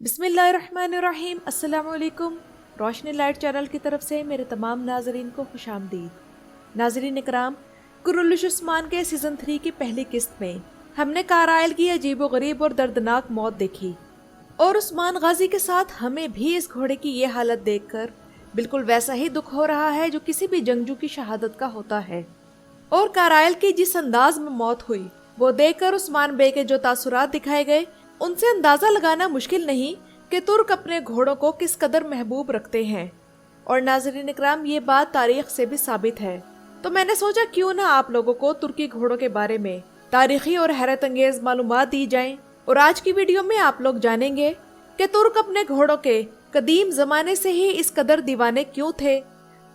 बिस्मिल्लाहिर्रहमानिर्रहीम। अस्सलाम वालेकुम। रोशनी लाइट चैनल की तरफ से मेरे तमाम नाजरीन को खुशामदीद। नाजरीन इकराम, कुरुल्लुश उस्मान के सीज़न 3 की पहली किस्त में हमने कारायल की अजीबोगरीब और दर्दनाक मौत देखी, और उस्मान गाजी के साथ हमें भी इस घोड़े की ये हालत देखकर बिल्कुल वैसा ही दुख हो रहा है जो किसी भी जंगजू की शहादत का होता है। और कारायल की जिस अंदाज में मौत हुई वो देखकर उस्मान बे के जो तासुरात दिखाए गए, उनसे अंदाजा लगाना मुश्किल नहीं कि तुर्क अपने घोड़ों को किस कदर महबूब रखते हैं। और नाज़रीन इकराम, ये बात तारीख से भी साबित है। तो मैंने सोचा क्यों ना आप लोगों को तुर्की घोड़ों के बारे में तारीखी और हैरत अंगेज मालूमात दी जाएं। और आज की वीडियो में आप लोग जानेंगे कि तुर्क अपने घोड़ों के कदीम जमाने से ही इस कदर दीवाने क्यों थे,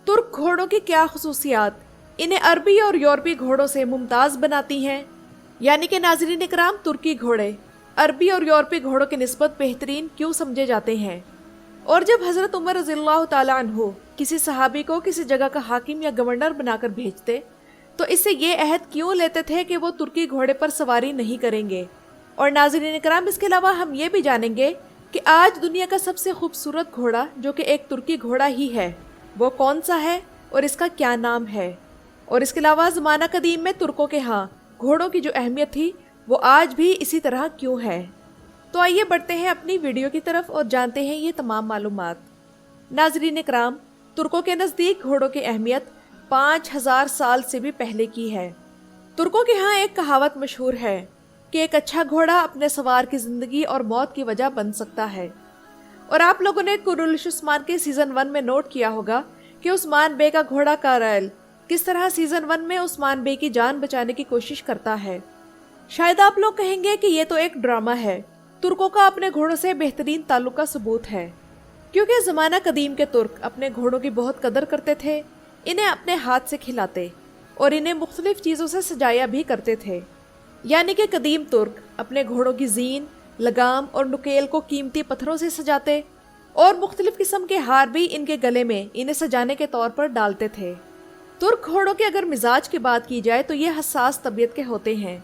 तुर्क घोड़ों की क्या खुसूसियात इन्हें अरबी और यूरोपी घोड़ों से मुमताज बनाती हैं। यानी कि नाज़रीन इकराम, तुर्की घोड़े अरबी और यूरोपी घोड़ों की निस्बत बेहतरीन क्यों समझे जाते हैं। और जब हजरत उमर रज़ियल्लाहु ताला अन्हु किसी सहाबी को किसी जगह का हाकिम या गवर्नर बनाकर भेजते तो इससे ये अहद क्यों लेते थे कि वो तुर्की घोड़े पर सवारी नहीं करेंगे। और नाज़रीन इकराम, इसके अलावा हम ये भी जानेंगे कि आज दुनिया का सबसे खूबसूरत घोड़ा जो कि एक तुर्की घोड़ा ही है, वो कौन सा है और इसका क्या नाम है। और इसके अलावा ज़माना कदीम में तुर्कों के यहाँ घोड़ों की जो अहमियत थी वो आज भी इसी तरह क्यों है। तो आइए बढ़ते हैं अपनी वीडियो की तरफ और जानते हैं ये तमाम मालूमात। नाज़रीन इकराम, तुर्कों के नज़दीक घोड़ों की अहमियत 5000 साल से भी पहले की है। तुर्कों के यहाँ एक कहावत मशहूर है कि एक अच्छा घोड़ा अपने सवार की ज़िंदगी और मौत की वजह बन सकता है। और आप लोगों ने कुरुल्लुश उस्मान के सीज़न 1 में नोट किया होगा कि उस्मान बे का घोड़ा करायल किस तरह सीज़न 1 में उस्मान बे की जान बचाने की कोशिश करता है। शायद आप लोग कहेंगे कि ये तो एक ड्रामा है, तुर्कों का अपने घोड़ों से बेहतरीन ताल्लुक का सबूत है, क्योंकि ज़माना कदीम के तुर्क अपने घोड़ों की बहुत कदर करते थे, इन्हें अपने हाथ से खिलाते और इन्हें मुख्तलिफ चीज़ों से सजाया भी करते थे। यानी कि कदीम तुर्क अपने घोड़ों की जीन, लगाम और नुकेल को कीमती पत्थरों से सजाते और मुख्तलिफ किस्म के हार भी इनके गले में इन्हें सजाने के तौर पर डालते थे। तुर्क घोड़ों के अगर मिजाज की बात की जाए तो ये हसास तबीयत के होते हैं।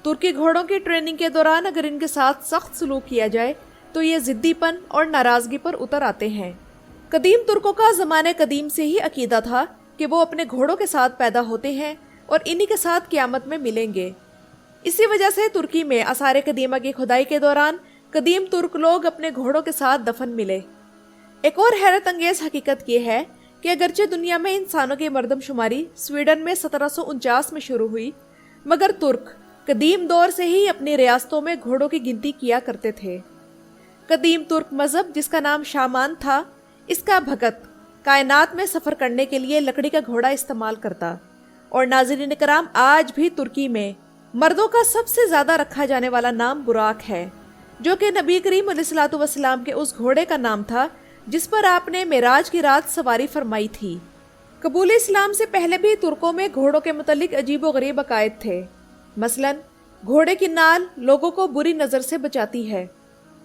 तुर्की घोड़ों की ट्रेनिंग के दौरान अगर इनके साथ सख्त सलूक किया जाए तो ये जिद्दीपन और नाराजगी पर उतर आते हैं। कदीम तुर्कों का ज़माने कदीम से ही अकीदा था कि वो अपने घोड़ों के साथ पैदा होते हैं और इन्हीं के साथ क़यामत में मिलेंगे। इसी वजह से तुर्की में आसार कदीमा की खुदाई के दौरान कदीम तुर्क लोग अपने घोड़ों के साथ दफन मिले। एक और हैरत अंगेज हकीकत ये है कि अगरचे दुनिया में इंसानों की मर्दमशुमारी स्वीडन में 1749 में शुरू हुई, मगर तुर्क कदीम दौर से ही अपनी रियासतों में घोड़ों की गिनती किया करते थे। कदीम तुर्क मजहब, जिसका नाम शामान था, इसका भगत कायनात में सफ़र करने के लिए लकड़ी का घोड़ा इस्तेमाल करता। और नाज़रीन कराम, आज भी तुर्की में मर्दों का सबसे ज़्यादा रखा जाने वाला नाम बुराक है, जो कि नबी करीम अलैहिस्सलातु वस्सलाम के उस घोड़े का नाम था जिस पर आपने मेराज की रात सवारी फरमाई थी। कबूल इस्लाम से पहले भी तुर्कों में घोड़ों के मुतल्लिक अजीबोगरीब अकायद थे। मसलन, घोड़े की नाल लोगों को बुरी नज़र से बचाती है।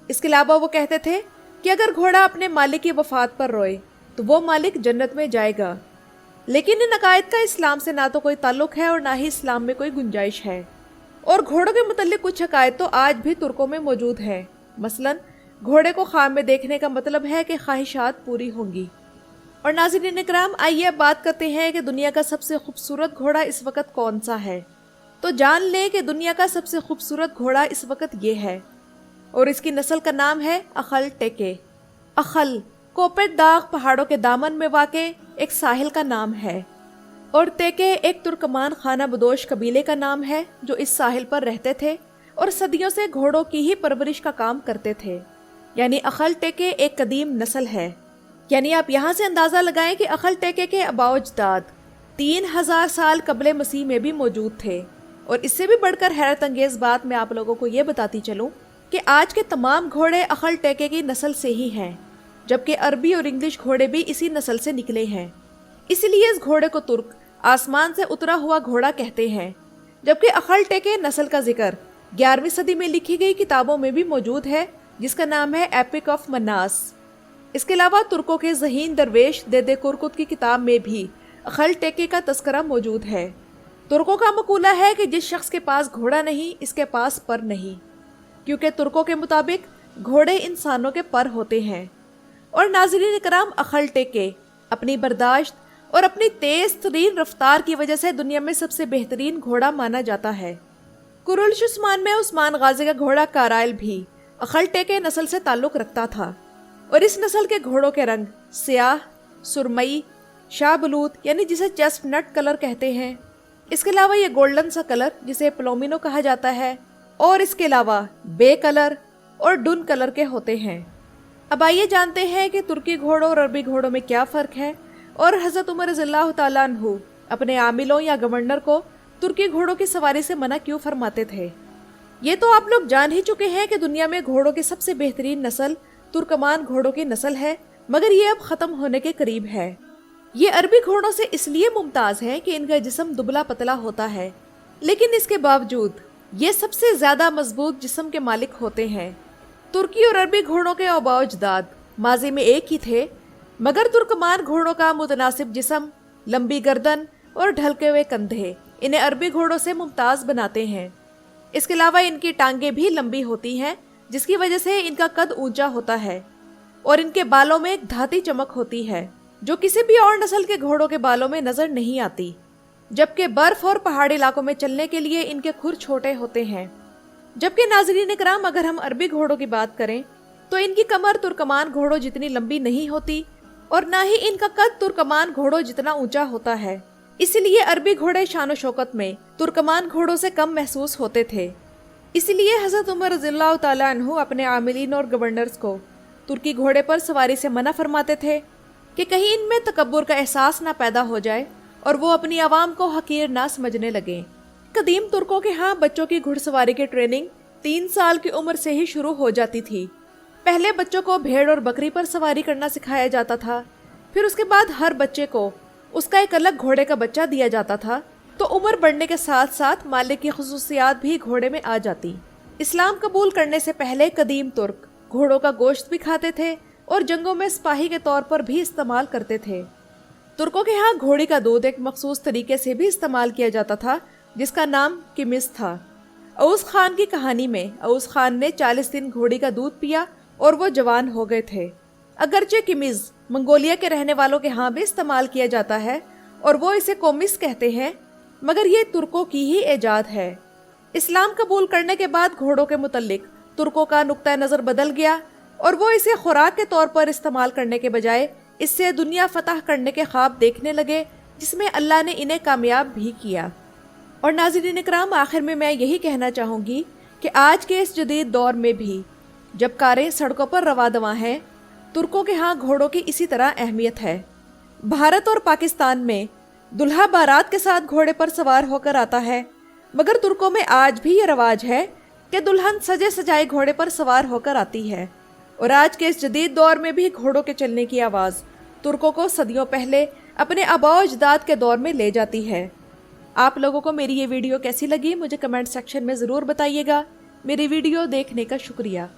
इसके अलावा वो कहते थे कि अगर घोड़ा अपने मालिक की वफात पर रोए तो वो मालिक जन्नत में जाएगा। लेकिन इन अकायद का इस्लाम से ना तो कोई ताल्लुक है और ना ही इस्लाम में कोई गुंजाइश है। और घोड़ों के मुतल्लिक कुछ अकायद तो आज भी तुर्कों में मौजूद है। मसलन, घोड़े को ख्वाब में देखने का मतलब है कि ख्वाहिशात पूरी होंगी। और नाज़रीन इकराम, आइए अब बात करते हैं कि दुनिया का सबसे खूबसूरत घोड़ा इस वक्त कौन सा है। तो जान लें कि दुनिया का सबसे खूबसूरत घोड़ा इस वक्त ये है, और इसकी नस्ल का नाम है अखल टेके। अखल कोपेट दाग पहाड़ों के दामन में वाक़े एक साहिल का नाम है, और तेके एक तुर्कमान खाना बदोश कबीले का नाम है जो इस साहिल पर रहते थे और सदियों से घोड़ों की ही परवरिश का काम करते थे। यानी अखल टेके एक कदीम नस्ल है। यानी आप यहाँ से अंदाज़ा लगाएं कि अखल टेके के अबाउजदाद 3000 साल कबले मसीह में भी मौजूद थे। और इससे भी बढ़कर हैरत अंगेज बात मैं आप लोगों को ये बताती चलूँ कि आज के तमाम घोड़े अखल टेके की नस्ल से ही हैं, जबकि अरबी और इंग्लिश घोड़े भी इसी नस्ल से निकले हैं। इसीलिए इस घोड़े को तुर्क आसमान से उतरा हुआ घोड़ा कहते हैं। जबकि अखल टेके नस्ल का जिक्र 11वीं सदी में लिखी गई किताबों में भी मौजूद है, जिसका नाम है एपिक ऑफ मन्नास। इसके अलावा तुर्कों के ज़हीन दरवेश देदे कुरकुत की किताब में भी अखल टेके का तस्करा मौजूद है। तुर्कों का मकूला है कि जिस शख्स के पास घोड़ा नहीं, इसके पास पर नहीं, क्योंकि तुर्कों के मुताबिक घोड़े इंसानों के पर होते हैं। और नाज़रीन इकराम, अखल टेके अपनी बर्दाश्त और अपनी तेज तरीन रफ्तार की वजह से दुनिया में सबसे बेहतरीन घोड़ा माना जाता है। कुरुल्श उस्मान में उस्मान गाजी का घोड़ा कारायल भी अखल टेके नस्ल से ताल्लुक रखता था और इस नस्ल के घोड़ों के रंग स्याह, सुरमई, शाहबलूत यानी जिसे चेस्टनट कलर कहते हैं, इसके अलावा ये गोल्डन सा कलर जिसे प्लोमिनो कहा जाता है, और इसके अलावा बे कलर और डुन कलर के होते हैं। अब आइए जानते हैं कि तुर्की घोड़ों और अरबी घोड़ों में क्या फ़र्क है और हज़रत उमर रज़ियल्लाहु ताला अन्हु अपने आमिलों या गवर्नर को तुर्की घोड़ों की सवारी से मना क्यों फरमाते थे। ये तो आप लोग जान ही चुके हैं कि दुनिया में घोड़ों की सबसे बेहतरीन नस्ल तुर्कमान घोड़ों की नस्ल है, मगर ये अब ख़त्म होने के करीब है। ये अरबी घोड़ों से इसलिए मुमताज़ है कि इनका जिस्म दुबला पतला होता है, लेकिन इसके बावजूद ये सबसे ज़्यादा मजबूत जिस्म के मालिक होते हैं। तुर्की और अरबी घोड़ों के आबाओ-अजदाद माजी में एक ही थे, मगर तुर्कमान घोड़ों का मुतनासिब जिस्म, लंबी गर्दन और ढलके हुए कंधे इन्हें अरबी घोड़ों से मुमताज़ बनाते हैं। इसके अलावा इनकी टांगें भी लंबी होती हैं, जिसकी वजह से इनका कद ऊंचा होता है और इनके बालों में एक धाती चमक होती है जो किसी भी और नस्ल के घोड़ों के बालों में नजर नहीं आती। जबकि बर्फ और पहाड़ी इलाकों में चलने के लिए इनके खुर छोटे होते हैं। जबकि नाज़रीन इकराम, अगर हम अरबी घोड़ों की बात करें तो इनकी कमर तुर्कमान घोड़ों जितनी लंबी नहीं होती और ना ही इनका कद तुर्कमान घोड़ों जितना ऊंचा होता है। इसलिए अरबी घोड़े शान शौकत में तुर्कमान घोड़ों से कम महसूस होते थे। इसलिए हज़रत उमर रज़ियल्लाहु ताला अन्हु अपने आमिलीन और गवर्नर्स को तुर्की घोड़े पर सवारी से मना फरमाते थे कि कहीं इनमें तकब्बुर का एहसास ना पैदा हो जाए और वो अपनी आवाम को हकीर ना समझने लगे। कदीम तुर्कों के यहाँ बच्चों की घुड़सवारी की ट्रेनिंग 3 साल की उम्र से ही शुरू हो जाती थी। पहले बच्चों को भेड़ और बकरी पर सवारी करना सिखाया जाता था, फिर उसके बाद हर बच्चे को उसका एक अलग घोड़े का बच्चा दिया जाता था। तो उम्र बढ़ने के साथ साथ मालिक की खुसूसियात भी घोड़े में आ जाती। इस्लाम कबूल करने से पहले कदीम तुर्क घोड़ों का गोश्त भी खाते थे और जंगों में सिपाही के तौर पर भी इस्तेमाल करते थे। तुर्कों के यहाँ घोड़ी का दूध एक मखसूस तरीके से भी इस्तेमाल किया जाता था, जिसका नाम किमिज था। औस खान की कहानी में औस खान ने 40 दिन घोड़ी का दूध पिया और वो जवान हो गए थे। अगरचे किमिज मंगोलिया के रहने वालों के यहाँ भी इस्तेमाल किया जाता है और वो इसे कोमिस कहते हैं, मगर ये तुर्कों की ही ईजाद है। इस्लाम कबूल करने के बाद घोड़ों के मुतल्लिक तुर्कों का नुक्ता नज़र बदल गया और वो इसे खुराक के तौर पर इस्तेमाल करने के बजाय इससे दुनिया फतह करने के ख्वाब देखने लगे, जिसमें अल्लाह ने इन्हें कामयाब भी किया। और नाज़रीन इकराम, आखिर में मैं यही कहना चाहूँगी कि आज के इस जदीद दौर में भी जब कारें सड़कों पर रवा दवा हैं, तुर्कों के यहाँ घोड़ों की इसी तरह अहमियत है। भारत और पाकिस्तान में दुल्हा बारात के साथ घोड़े पर सवार होकर आता है, मगर तुर्कों में आज भी ये रवाज है कि दुल्हन सजे सजाए घोड़े पर सवार होकर आती है। और आज के इस जदीद दौर में भी घोड़ों के चलने की आवाज़ तुर्कों को सदियों पहले अपने आबाओ अजदाद के दौर में ले जाती है। आप लोगों को मेरी ये वीडियो कैसी लगी मुझे कमेंट सेक्शन में ज़रूर बताइएगा। मेरी वीडियो देखने का शुक्रिया।